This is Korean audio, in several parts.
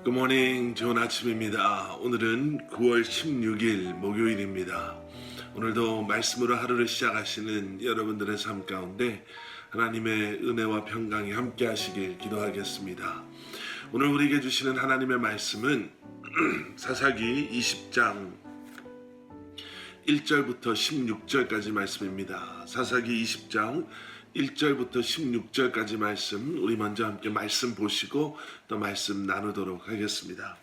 굿모닝, 좋은 아침입니다. 오늘은 9월 16일 목요일입니다. 오늘도 말씀으로 하루를 시작하시는 여러분들의 삶 가운데 하나님의 은혜와 평강이 함께 하시길 기도하겠습니다. 오늘 우리에게 주시는 하나님의 말씀은 사사기 20장 1절부터 16절까지 말씀입니다. 사사기 20장 1절부터 16절까지 말씀, 우리 먼저 함께 말씀 보시고 또 말씀 나누도록 하겠습니다.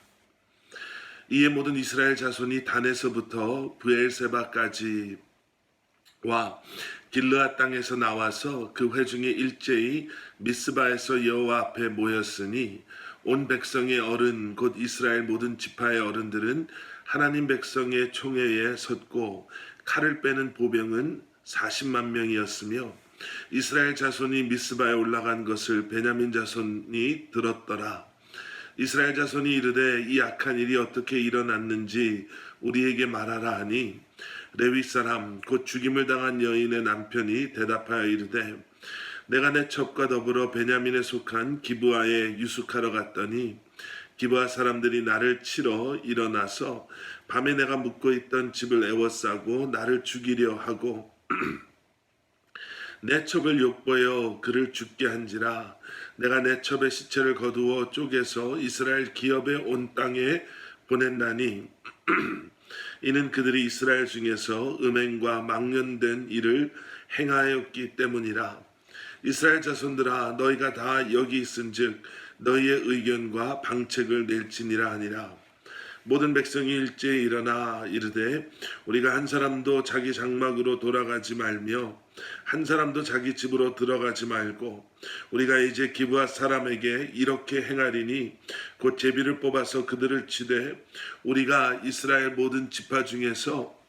이에 모든 이스라엘 자손이 단에서부터 브엘세바까지 와 길르앗 땅에서 나와서 그 회중에 일제히 미스바에서 여호와 앞에 모였으니 온 백성의 어른 곧 이스라엘 모든 지파의 어른들은 하나님 백성의 총회에 섰고 칼을 빼는 보병은 40만 명이었으며 이스라엘 자손이 미스바에 올라간 것을 베냐민 자손이 들었더라. 이스라엘 자손이 이르되 이 악한 일이 어떻게 일어났는지 우리에게 말하라 하니 레위 사람 곧 죽임을 당한 여인의 남편이 대답하여 이르되 내가 내 첩과 더불어 베냐민에 속한 기브아에 유숙하러 갔더니 기브아 사람들이 나를 치러 일어나서 밤에 내가 묵고 있던 집을 에워싸고 나를 죽이려 하고 내 첩을 욕보여 그를 죽게 한지라. 내가 내 첩의 시체를 거두어 쪼개서 이스라엘 기업의 온 땅에 보낸다니 이는 그들이 이스라엘 중에서 음행과 망령된 일을 행하였기 때문이라. 이스라엘 자손들아 너희가 다 여기 있은즉 너희의 의견과 방책을 낼지니라 하니라. 모든 백성이 일제히 일어나 이르되 우리가 한 사람도 자기 장막으로 돌아가지 말며 한 사람도 자기 집으로 들어가지 말고 우리가 이제 기브앗 사람에게 이렇게 행하리니 곧 제비를 뽑아서 그들을 치되 우리가 이스라엘 모든 지파 중에서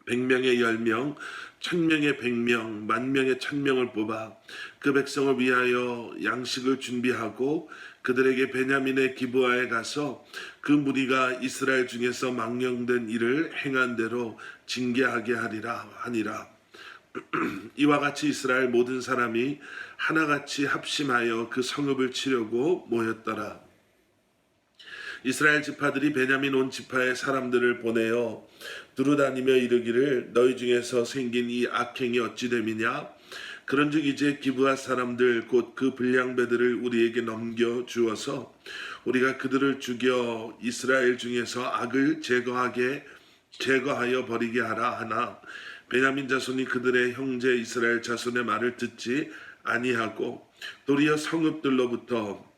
100명의 10명, 1000명의 100명, 10,000명의 1000명을 뽑아 그 백성을 위하여 양식을 준비하고 그들에게 베냐민의 기브아에 가서 그 무리가 이스라엘 중에서 망령된 일을 행한 대로 징계하게 하니라. 이와 같이 이스라엘 모든 사람이 하나같이 합심하여 그 성읍을 치려고 모였더라. 이스라엘 지파들이 베냐민 온 지파의 사람들을 보내어 두루다니며 이르기를 너희 중에서 생긴 이 악행이 어찌 됨이냐. 그런즉 이제 기브앗 사람들 곧 그 불량배들을 우리에게 넘겨 주어서 우리가 그들을 죽여 이스라엘 중에서 악을 제거하여 버리게 하라 하나 베냐민 자손이 그들의 형제 이스라엘 자손의 말을 듣지 아니하고 도리어 성읍들로부터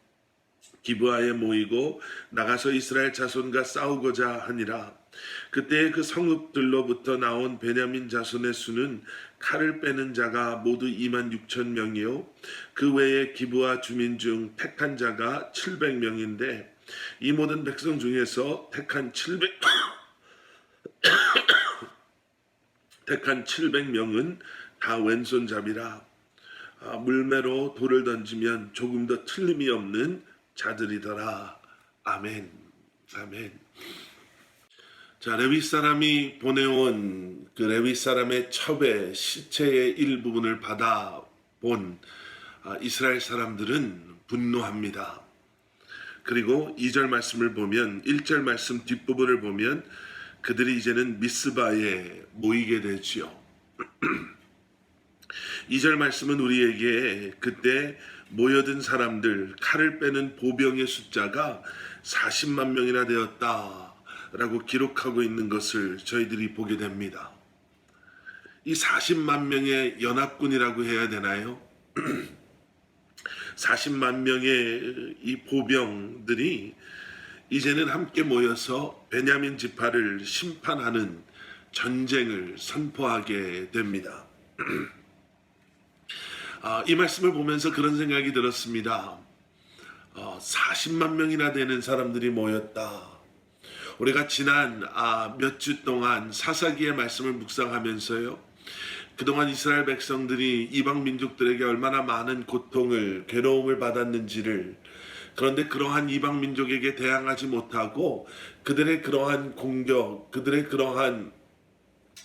기브아에 모이고 나가서 이스라엘 자손과 싸우고자 하니라. 그때 그 성읍들로부터 나온 베냐민 자손의 수는 칼을 빼는 자가 모두 26,000명이요 그 외에 기브아 주민 중 택한 자가 700명인데 이 모든 백성 중에서 택한 700명은 다 왼손잡이라. 물매로 돌을 던지면 조금 더 틀림이 없는 자들이더라. 아멘. 아멘. 자, 레위 사람이 보내온 그 레위 사람의 첩의 시체의 일부분을 받아본 이스라엘 사람들은 분노합니다. 그리고 2절 말씀을 보면 1절 말씀 뒷부분을 보면 그들이 이제는 미스바에 모이게 되지요. 2절 말씀은 우리에게 그때 모여든 사람들 칼을 빼는 보병의 숫자가 40만 명이나 되었다라고 기록하고 있는 것을 저희들이 보게 됩니다. 이 40만 명의 연합군이라고 해야 되나요? 40만 명의 이 보병들이 이제는 함께 모여서 베냐민 지파를 심판하는 전쟁을 선포하게 됩니다. 이 말씀을 보면서 그런 생각이 들었습니다. 40만 명이나 되는 사람들이 모였다. 우리가 지난 몇 주 동안 사사기의 말씀을 묵상하면서요. 그동안 이스라엘 백성들이 이방 민족들에게 얼마나 많은 고통을, 괴로움을 받았는지를, 그런데 그러한 이방 민족에게 대항하지 못하고 그들의 그러한 공격, 그들의 그러한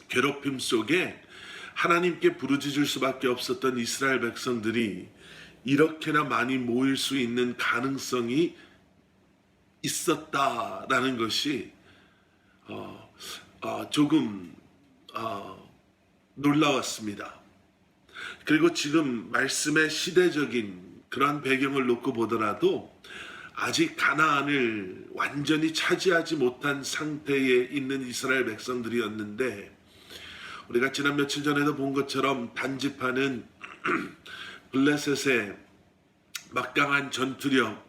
괴롭힘 속에 하나님께 부르짖을 수밖에 없었던 이스라엘 백성들이 이렇게나 많이 모일 수 있는 가능성이 있었다라는 것이 조금 놀라웠습니다. 그리고 지금 말씀의 시대적인 그런 배경을 놓고 보더라도 아직 가나안을 완전히 차지하지 못한 상태에 있는 이스라엘 백성들이었는데, 우리가 지난 며칠 전에도 본 것처럼 단지파는 블레셋의 막강한 전투력,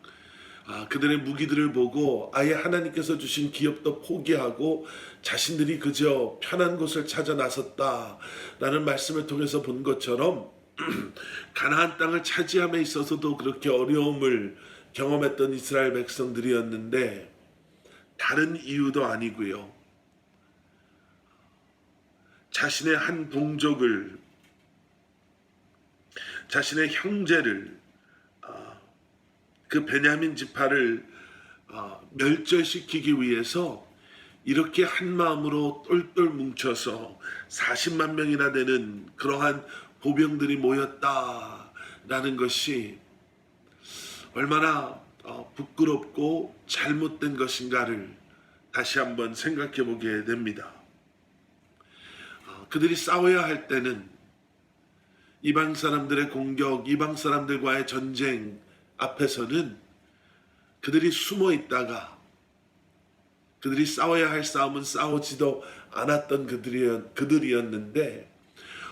그들의 무기들을 보고 아예 하나님께서 주신 기업도 포기하고 자신들이 그저 편한 곳을 찾아 나섰다라는 말씀을 통해서 본 것처럼 가나안 땅을 차지함에 있어서도 그렇게 어려움을 경험했던 이스라엘 백성들이었는데, 다른 이유도 아니고요. 자신의 한 동족을, 자신의 형제를, 그 베냐민 지파를 멸절시키기 위해서 이렇게 한 마음으로 똘똘 뭉쳐서 40만 명이나 되는 그러한 보병들이 모였다라는 것이 얼마나 부끄럽고 잘못된 것인가를 다시 한번 생각해 보게 됩니다. 그들이 싸워야 할 때는 이방 사람들의 공격, 이방 사람들과의 전쟁 앞에서는 그들이 숨어 있다가, 그들이 싸워야 할 싸움은 싸우지도 않았던 그들이었는데,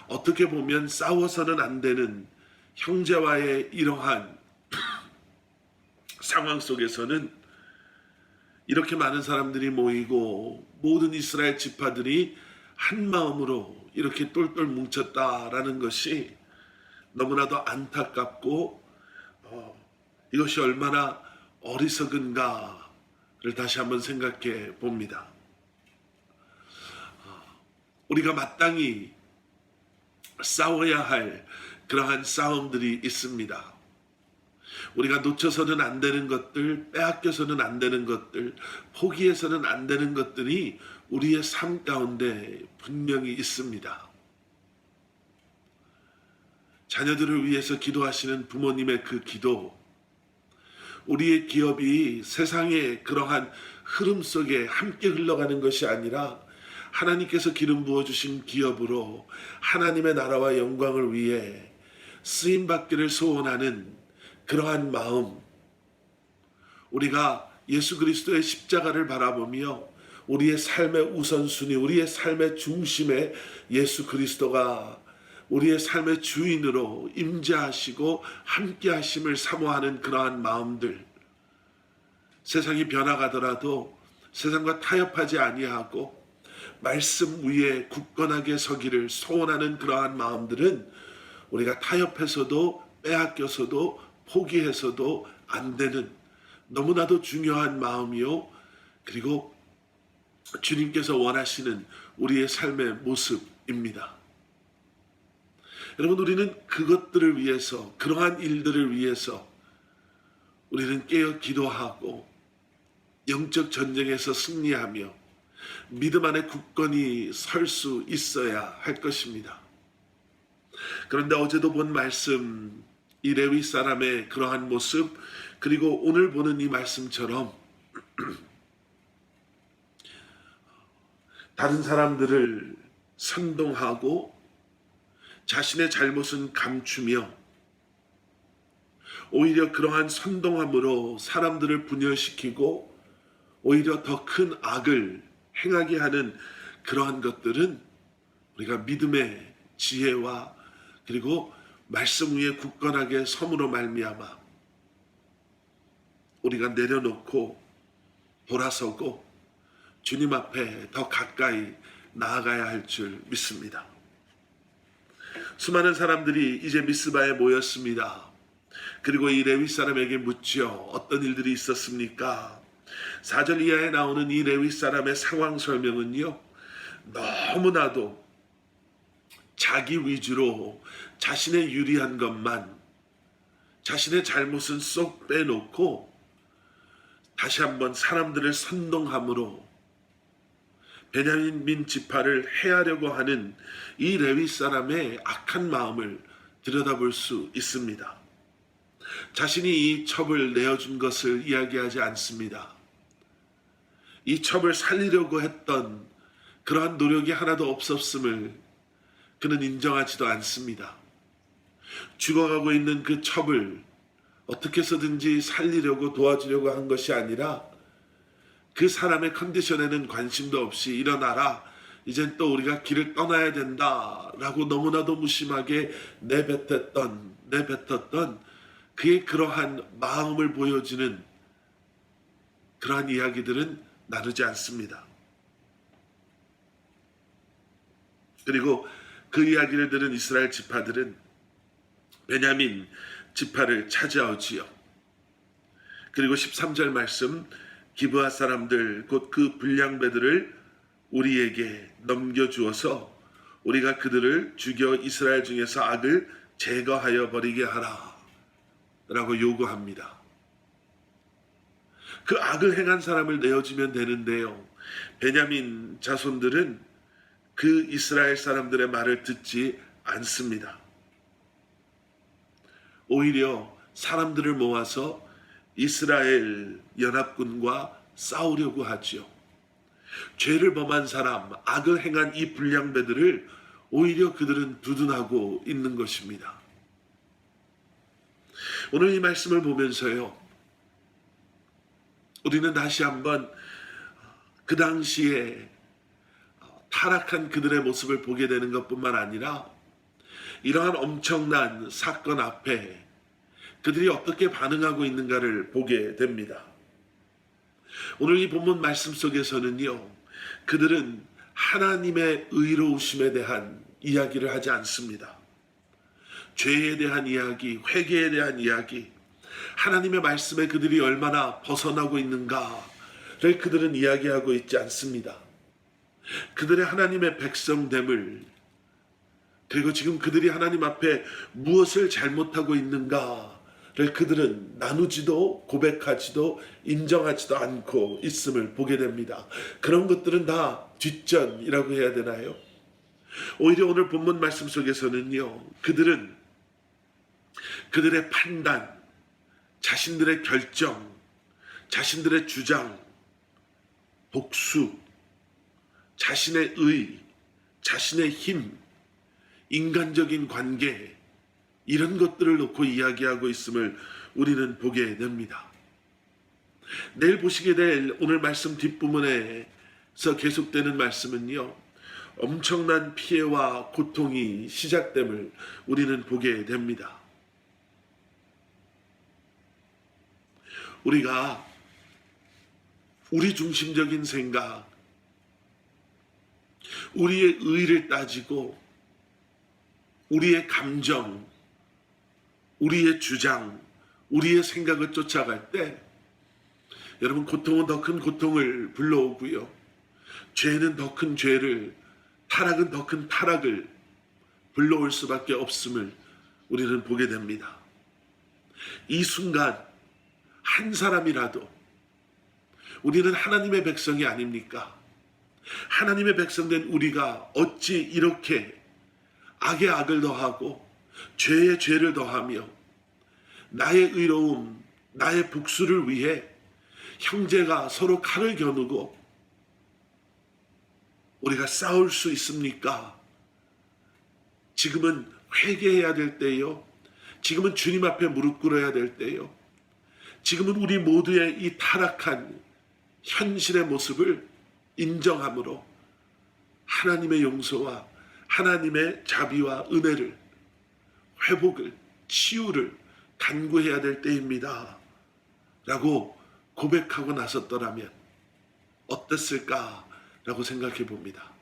어떻게 보면 싸워서는 안 되는 형제와의 이러한 상황 속에서는 이렇게 많은 사람들이 모이고 모든 이스라엘 지파들이 한 마음으로 이렇게 똘똘 뭉쳤다라는 것이 너무나도 안타깝고 이것이 얼마나 어리석은가를 다시 한번 생각해 봅니다. 우리가 마땅히 싸워야 할 그러한 싸움들이 있습니다. 우리가 놓쳐서는 안 되는 것들, 빼앗겨서는 안 되는 것들, 포기해서는 안 되는 것들이 우리의 삶 가운데 분명히 있습니다. 자녀들을 위해서 기도하시는 부모님의 그 기도, 우리의 기업이 세상의 그러한 흐름 속에 함께 흘러가는 것이 아니라 하나님께서 기름 부어주신 기업으로 하나님의 나라와 영광을 위해 쓰임받기를 소원하는 그러한 마음, 우리가 예수 그리스도의 십자가를 바라보며 우리의 삶의 우선순위, 우리의 삶의 중심에 예수 그리스도가 우리의 삶의 주인으로 임재하시고 함께 하심을 사모하는 그러한 마음들, 세상이 변화가더라도 세상과 타협하지 아니하고 말씀 위에 굳건하게 서기를 소원하는 그러한 마음들은 우리가 타협해서도 빼앗겨서도 포기해서도 안 되는 너무나도 중요한 마음이요, 그리고 주님께서 원하시는 우리의 삶의 모습입니다. 여러분, 우리는 그것들을 위해서, 그러한 일들을 위해서 우리는 깨어 기도하고 영적 전쟁에서 승리하며 믿음 안에 굳건히 설 수 있어야 할 것입니다. 그런데 어제도 본 말씀, 이 레위 사람의 그러한 모습, 그리고 오늘 보는 이 말씀처럼 다른 사람들을 선동하고 자신의 잘못은 감추며 오히려 그러한 선동함으로 사람들을 분열시키고 오히려 더 큰 악을 행하게 하는 그러한 것들은 우리가 믿음의 지혜와 그리고 말씀 위에 굳건하게 섬으로 말미암아 우리가 내려놓고 돌아서고 주님 앞에 더 가까이 나아가야 할 줄 믿습니다. 수많은 사람들이 이제 미스바에 모였습니다. 그리고 이 레위 사람에게 묻죠. 어떤 일들이 있었습니까? 4절 이하에 나오는 이 레위 사람의 상황 설명은요, 너무나도 자기 위주로 자신의 유리한 것만, 자신의 잘못은 쏙 빼놓고 다시 한번 사람들을 선동함으로 베냐민 지파를 해하려고 하는 이 레위 사람의 악한 마음을 들여다볼 수 있습니다. 자신이 이 첩을 내어준 것을 이야기하지 않습니다. 이 첩을 살리려고 했던 그러한 노력이 하나도 없었음을 그는 인정하지도 않습니다. 죽어가고 있는 그 첩을 어떻게 해서든지 살리려고 도와주려고 한 것이 아니라 그 사람의 컨디션에는 관심도 없이 일어나라, 이젠 또 우리가 길을 떠나야 된다라고 너무나도 무심하게 내뱉었던 그의 그러한 마음을 보여주는 그러한 이야기들은 나누지 않습니다. 그리고 그 이야기를 들은 이스라엘 지파들은 베냐민 지파를 차지하지요. 그리고 13절 말씀, 기브아 사람들 곧 그 불량배들을 우리에게 넘겨주어서 우리가 그들을 죽여 이스라엘 중에서 악을 제거하여 버리게 하라 라고 요구합니다. 그 악을 행한 사람을 내어주면 되는데요, 베냐민 자손들은 그 이스라엘 사람들의 말을 듣지 않습니다. 오히려 사람들을 모아서 이스라엘 연합군과 싸우려고 하지요. 죄를 범한 사람, 악을 행한 이 불량배들을 오히려 그들은 두둔하고 있는 것입니다. 오늘 이 말씀을 보면서요, 우리는 다시 한번 그 당시에 타락한 그들의 모습을 보게 되는 것뿐만 아니라 이러한 엄청난 사건 앞에 그들이 어떻게 반응하고 있는가를 보게 됩니다. 오늘 이 본문 말씀 속에서는요, 그들은 하나님의 의로우심에 대한 이야기를 하지 않습니다. 죄에 대한 이야기, 회개에 대한 이야기, 하나님의 말씀에 그들이 얼마나 벗어나고 있는가를 그들은 이야기하고 있지 않습니다. 그들의 하나님의 백성됨을, 그리고 지금 그들이 하나님 앞에 무엇을 잘못하고 있는가를 그들은 나누지도 고백하지도 인정하지도 않고 있음을 보게 됩니다. 그런 것들은 다 뒷전이라고 해야 되나요? 오히려 오늘 본문 말씀 속에서는요, 그들은 그들의 판단, 자신들의 결정, 자신들의 주장, 복수, 자신의 의, 자신의 힘, 인간적인 관계, 이런 것들을 놓고 이야기하고 있음을 우리는 보게 됩니다. 내일 보시게 될 오늘 말씀 뒷부분에서 계속되는 말씀은요, 엄청난 피해와 고통이 시작됨을 우리는 보게 됩니다. 우리가 우리 중심적인 생각, 우리의 의를 따지고 우리의 감정, 우리의 주장, 우리의 생각을 쫓아갈 때 여러분, 고통은 더 큰 고통을 불러오고요, 죄는 더 큰 죄를, 타락은 더 큰 타락을 불러올 수밖에 없음을 우리는 보게 됩니다. 이 순간 한 사람이라도, 우리는 하나님의 백성이 아닙니까? 하나님의 백성된 우리가 어찌 이렇게 악에 악을 더하고 죄에 죄를 더하며 나의 의로움, 나의 복수를 위해 형제가 서로 칼을 겨누고 우리가 싸울 수 있습니까? 지금은 회개해야 될 때요, 지금은 주님 앞에 무릎 꿇어야 될 때요, 지금은 우리 모두의 이 타락한 현실의 모습을 인정함으로 하나님의 용서와 하나님의 자비와 은혜를, 회복을, 치유를 간구해야 될 때입니다 라고 고백하고 나섰더라면 어땠을까라고 생각해 봅니다.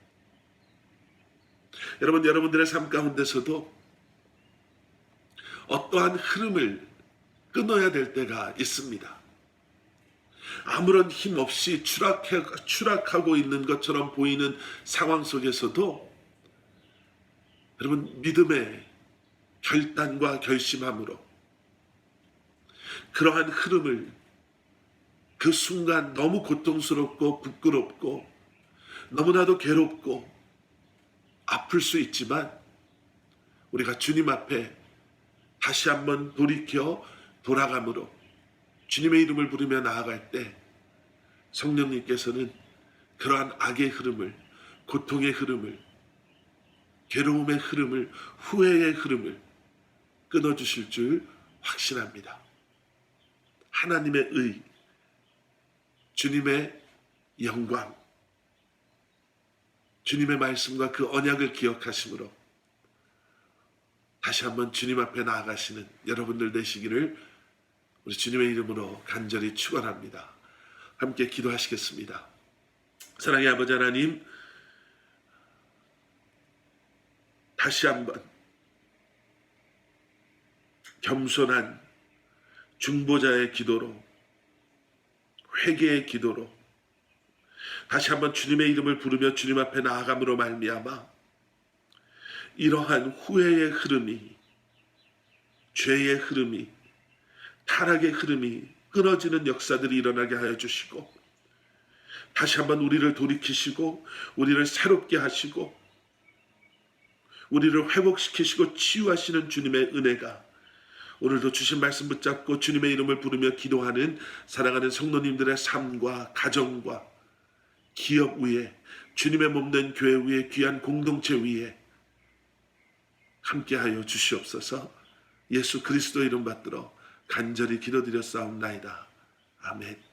여러분, 여러분들의 삶 가운데서도 어떠한 흐름을 끊어야 될 때가 있습니다. 아무런 힘 없이 추락하고 있는 것처럼 보이는 상황 속에서도 여러분, 믿음의 결단과 결심함으로 그러한 흐름을, 그 순간 너무 고통스럽고 부끄럽고 너무나도 괴롭고 아플 수 있지만 우리가 주님 앞에 다시 한번 돌이켜 돌아감으로 주님의 이름을 부르며 나아갈 때 성령님께서는 그러한 악의 흐름을, 고통의 흐름을, 괴로움의 흐름을, 후회의 흐름을 끊어주실 줄 확신합니다. 하나님의 의, 주님의 영광, 주님의 말씀과 그 언약을 기억하심으로 다시 한번 주님 앞에 나아가시는 여러분들 되시기를 우리 주님의 이름으로 간절히 축원합니다. 함께 기도하시겠습니다. 사랑의 아버지 하나님, 다시 한번 겸손한 중보자의 기도로, 회개의 기도로 다시 한번 주님의 이름을 부르며 주님 앞에 나아감으로 말미암아 이러한 후회의 흐름이, 죄의 흐름이, 타락의 흐름이 끊어지는 역사들이 일어나게 하여 주시고, 다시 한번 우리를 돌이키시고 우리를 새롭게 하시고 우리를 회복시키시고 치유하시는 주님의 은혜가 오늘도 주신 말씀 붙잡고 주님의 이름을 부르며 기도하는 사랑하는 성도님들의 삶과 가정과 기업 위에, 주님의 몸된 교회 위에, 귀한 공동체 위에 함께하여 주시옵소서. 예수 그리스도 이름 받들어 간절히 기도드렸사옵나이다. 아멘.